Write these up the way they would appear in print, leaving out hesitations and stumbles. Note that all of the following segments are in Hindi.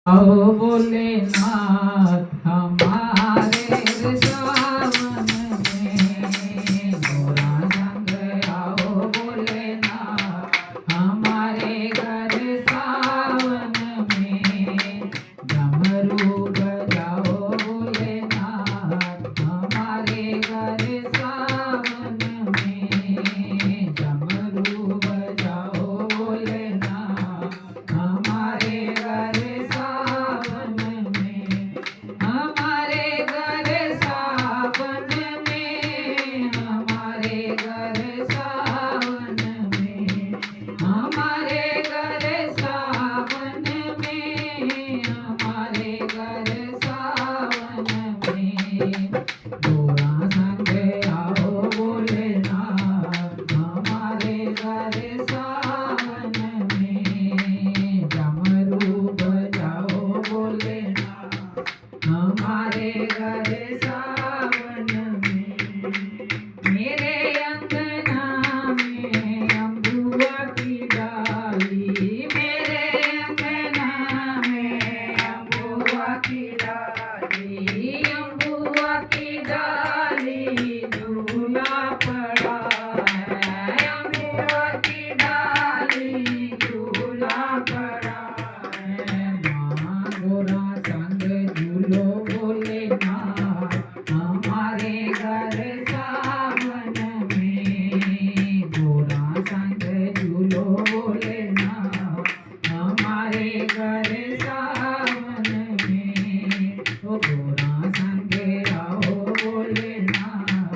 आओ भोलेनाथ हमारे सावन में मोरा संग आओ भोलेनाथ हमारे घर सावन में डमरू बजाओ भोलेनाथ हमारे घर सावन में डमरू बजाओ भोलेनाथ हमारे घर हमारे घर सावन में मेरे अंगना में अम्बुआ की डाली मेरे अंगना में अम्बुआ की डाली झूला पड़ा है अम्बुआ की डाली झूला पड़ा है माँ गोरा संग झूलो भोलेनाथ हमारे घर सावन में गोरा संग झूलो भोलेनाथ हमारे घर सावन में ओ गोरा संग आओ भोलेनाथ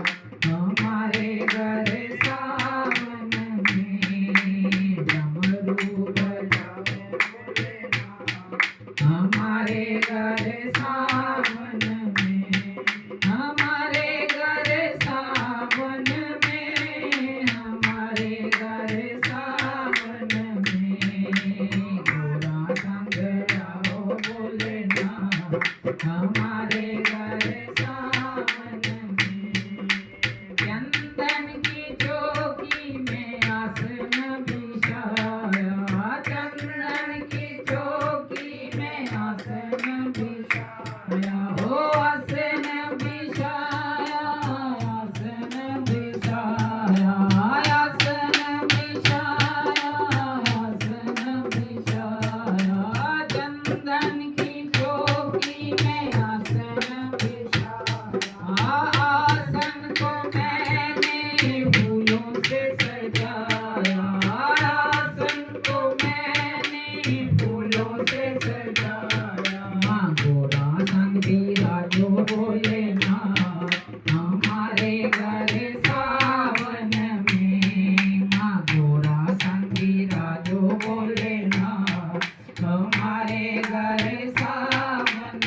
हमारे घर सावन में डमरू बजाओ भोलेनाथ हमारे घर सावन में हमारे घर सावन में हमारे घर सावन में गोरा संग आओ भोलेनाथ हमारे घर सावन में चंदन की चौकी में आसन बिछाया चंदन की चौकी में आसन बिछाया हो आसन बिछाया आसन बिछाया आसन बिछाया आसन बिछाया चंदन की चौकी में आसन बिछाया आसन को मैंने फूलों से सजाया आसन को मैंने फूलों से सजाया गोरा संग बिराजो भोलेनाथ हमारे घर सावन में माँ गोरा संग बिराजो भोलेनाथ हमारे घर सावन